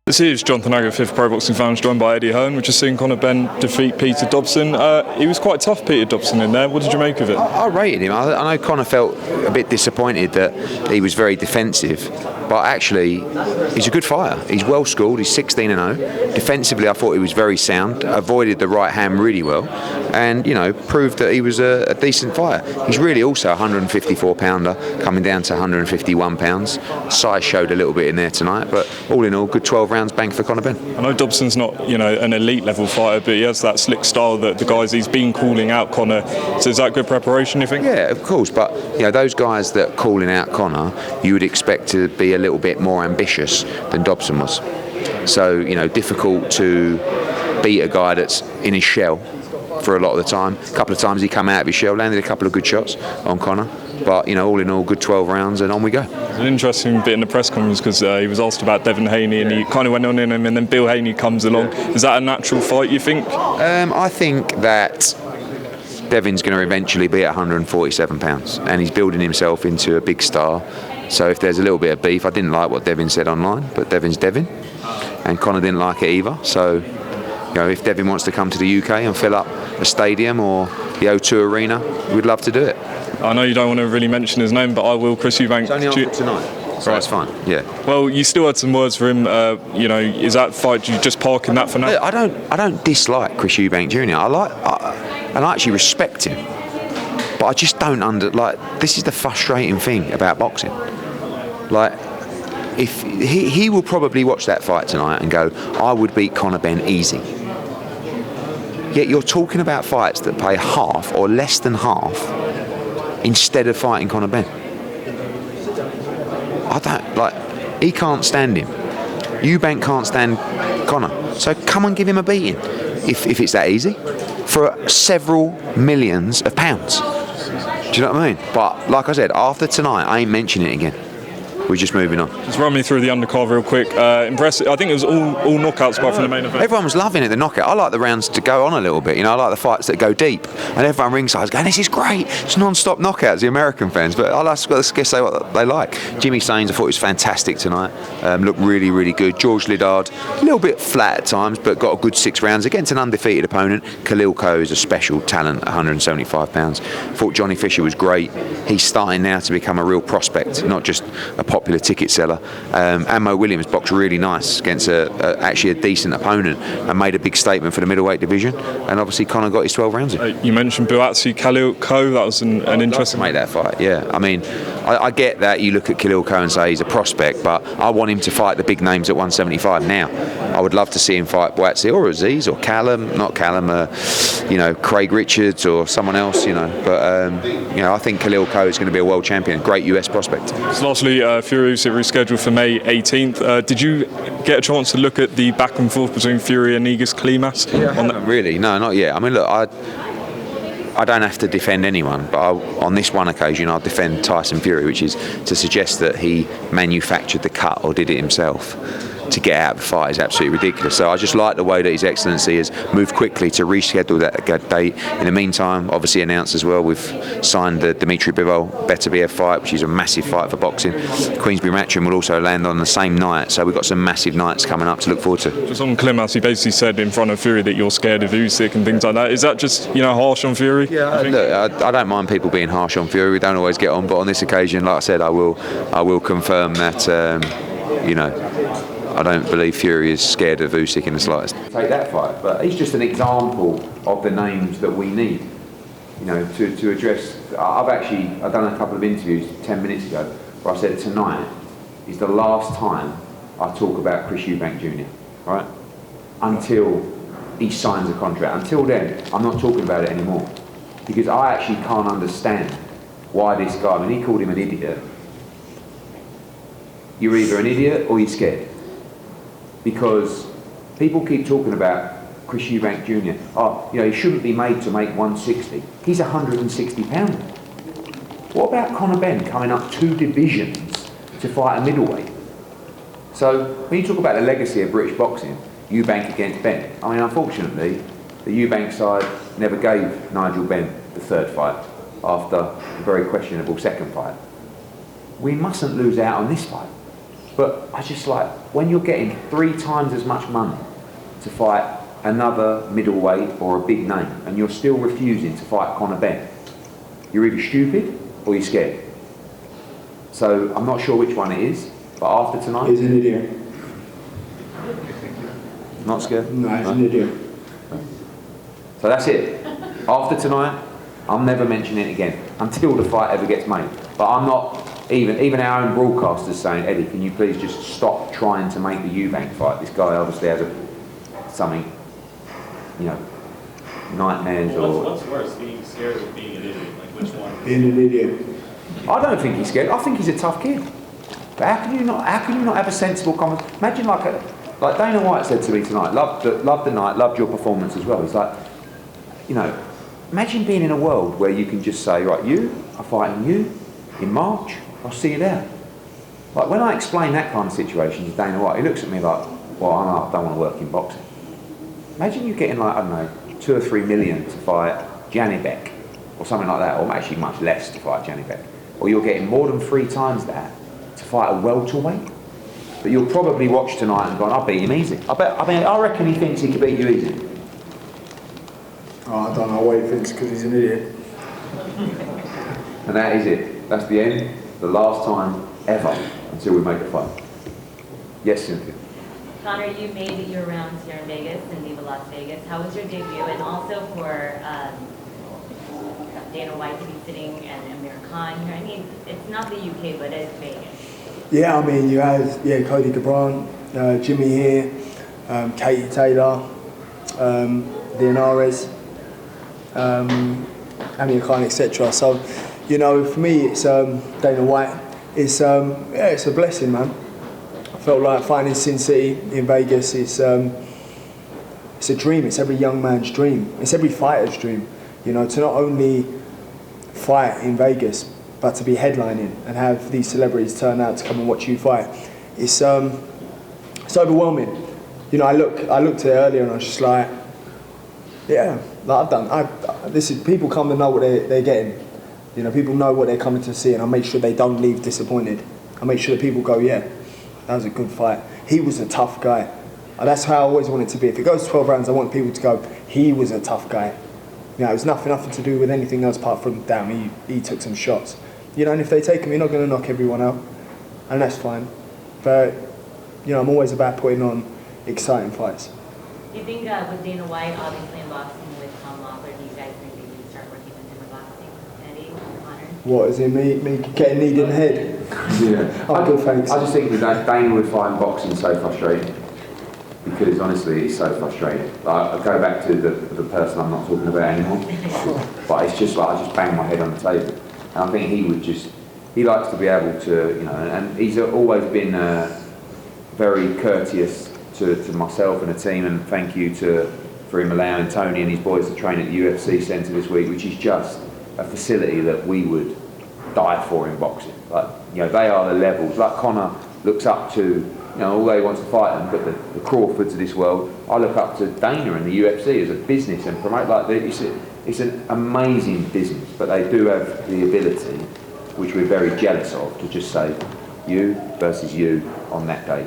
This is Jonathan Agar, 5th Pro Boxing Fans, joined by Eddie Hearn. We've just seen Conor Benn defeat Peter Dobson. He was quite tough, Peter Dobson, in there. What did you make of it? I rated him. I know Conor felt a bit disappointed that he was very defensive, but actually he's a good fighter. He's well schooled. He's 16-0. Defensively, I thought he was very sound. Avoided the right hand really well, and proved that he was a decent fighter. He's really also a 154 pounder, coming down to 151 pounds. Size showed a little bit in there tonight, but all in all, good 12 rounds bang for Conor Benn. I know Dobson's not, an elite level fighter, but he has that slick style that the guys he's been calling out Conor. So is that good preparation, you think? Yeah, of course. But those guys that are calling out Conor, you would expect to be a little bit more ambitious than Dobson was. So difficult to beat a guy that's in his shell for a lot of the time. A couple of times he come out of his shell, landed a couple of good shots on Conor. But all in all, good 12 rounds, and on we go. An interesting bit in the press conference because he was asked about Devin Haney, and he kind of went on in him, and then Bill Haney comes along. Is that a natural fight, you think? I think that Devin's going to eventually be at 147 pounds, and he's building himself into a big star. So if there's a little bit of beef, I didn't like what Devin said online, but Devin's Devin, and Conor didn't like it either. So if Devin wants to come to the UK and fill up a stadium or the O2 Arena, we'd love to do it. I know you don't want to really mention his name, but I will. Chris Eubank. It's only on for tonight, so that's fine. Yeah. Well, you still had some words for him. Is that fight? Do you just park in that for now? I don't dislike Chris Eubank Jr. I actually respect him, but I just don't This is the frustrating thing about boxing. If he will probably watch that fight tonight and go, I would beat Conor Benn easy. Yet you're talking about fights that pay half or less than half instead of fighting Conor Benn. He can't stand him. Eubank can't stand Conor. So come and give him a beating if it's that easy for several millions of pounds. Do you know what I mean? But like I said, after tonight, I ain't mentioning it again. We're just moving on. Just run me through the undercard real quick. Impressive. I think it was all knockouts apart from the main event. Everyone was loving it, the knockout. I like the rounds to go on a little bit. I like the fights that go deep. And everyone ringside going, this is great. It's non-stop knockouts, the American fans. But I guess say what they like. Jimmy Sains, I thought was fantastic tonight. Looked really, really good. George Liddard, a little bit flat at times, but got a good 6 rounds against an undefeated opponent. Khalil Coe is a special talent, 175 pounds. Thought Johnny Fisher was great. He's starting now to become a real prospect, not just a popular ticket seller. Mo Williams boxed really nice against actually a decent opponent and made a big statement for the middleweight division, and obviously Conor got his 12 rounds in. You mentioned Buatsi, Khalil Coe, that was an interesting... to make that fight, yeah. I mean, I get that you look at Khalil Coe and say he's a prospect, but I want him to fight the big names at 175 now. I would love to see him fight Buatsi or Aziz or Craig Richards or someone else, but I think Khalil Coe is going to be a world champion, great US prospect. So lastly, Fury Usyk rescheduled for May 18th. Did you get a chance to look at the back and forth between Fury and Negus Klimas? Yeah, really, no, not yet. I mean, look, I don't have to defend anyone, but on this one occasion I'll defend Tyson Fury, which is to suggest that he manufactured the cut or did it himself to get out of the fight is absolutely ridiculous. So I just like the way that His Excellency has moved quickly to reschedule that date. In the meantime, obviously announced as well, we've signed the Dimitri Bivol Beterbiev fight, which is a massive fight for boxing. Queensbury Matchroom will also land on the same night, so we've got some massive nights coming up to look forward to. Just on Klimas, he basically said in front of Fury that you're scared of Usyk and things like that. Is that just harsh on Fury? Yeah, look, I don't mind people being harsh on Fury. We don't always get on, but on this occasion, like I said, I will confirm that I don't believe Fury is scared of Usyk in the slightest. Take that fight, but he's just an example of the names that we need, to address. I've done a couple of interviews 10 minutes ago where I said tonight is the last time I talk about Chris Eubank Jr. Right? Until he signs a contract. Until then, I'm not talking about it anymore because I actually can't understand why this guy. I mean, he called him an idiot. You're either an idiot or you're scared. Because people keep talking about Chris Eubank Jr. He shouldn't be made to make 160. He's 160 pounder. What about Conor Benn coming up 2 divisions to fight a middleweight? So when you talk about the legacy of British boxing, Eubank against Benn, I mean, unfortunately, the Eubank side never gave Nigel Benn the 3rd fight after a very questionable 2nd fight. We mustn't lose out on this fight. But I just like, when you're getting 3 times as much money to fight another middleweight or a big name, and you're still refusing to fight Conor Benn, you're either stupid or you're scared. So I'm not sure which one it is, but after tonight... He's an idiot. Not scared? No, he's an idiot. So that's it. After tonight, I'm never mentioning it again until the fight ever gets made. But I'm not, even our own broadcasters saying, Eddie, can you please just stop trying to make the Eubank fight? This guy obviously has something, you know, nightmares or... What's worse, being scared or being an idiot? Like, which one? Being an idiot. I don't think he's scared. I think he's a tough kid. But how can you not have a sensible conversation? Imagine like Dana White said to me tonight, loved the night, loved your performance as well. He's like, you know, imagine being in a world where you can just say, right, you are fighting you in March, I'll see you there. Like, when I explain that kind of situation to Dana White, he looks at me like, well, I don't want to work in boxing. Imagine you getting like, I don't know, 2 or 3 million to fight Janibek, or something like that, or actually much less to fight Janibek. Or you're getting more than 3 times that to fight a welterweight. But you'll probably watch tonight and go, I'll beat him easy. I reckon he thinks he could beat you easy. Oh, I don't know what he thinks because he's an idiot. And that is it. That's the end. The last time ever until we make a fight. Yes, Cynthia. Conor, you made your rounds here in Vegas and Viva Las Vegas. How was your debut? And also for Dana White to be sitting and Amir Khan here. I mean, it's not the UK, but it's Vegas. Yeah, I mean, you had Cody Gabran, Jimmy here, Katie Taylor, Leonares, Amir Khan, etc. So, you know, for me, it's Dana White. It's a blessing, man. I felt like fighting in Sin City in Vegas. It's a dream. It's every young man's dream. It's every fighter's dream. You know, to not only fight in Vegas, but to be headlining and have these celebrities turn out to come and watch you fight, it's overwhelming. You know, I looked at it earlier and I was just like, yeah, like people come to know what they're getting. You know, people know what they're coming to see, and I make sure they don't leave disappointed. I make sure that people go, yeah, that was a good fight. He was a tough guy. And that's how I always want it to be. If it goes 12 rounds, I want people to go, he was a tough guy. You know, it was nothing to do with anything else apart from, damn, he took some shots. You know, and if they take him, you're not going to knock everyone out, and that's fine. But, you know, I'm always about putting on exciting fights. Do you think with Dana White, obviously in boxing with Tom Lawler, do you guys think that you start working with him in boxing, Eddie, Conor? What, is it me getting kneed in the head? Yeah. Oh, good, thanks. I just think that Dana would find boxing so frustrating. Because honestly, it's so frustrating. Like, I go back to the person I'm not talking about anymore. But it's just like, I just bang my head on the table. And I think he likes to be able to, you know, and he's always been very courteous to myself and the team, and thank you for him allowing Tony and his boys to train at the UFC centre this week, which is just a facility that we would die for in boxing. Like, you know, they are the levels. Like Conor looks up to, you know, although he wants to fight them, but the Crawfords of this world, I look up to Dana and the UFC as a business and promote like this. It's an amazing business, but they do have the ability, which we're very jealous of, to just say you versus you on that day.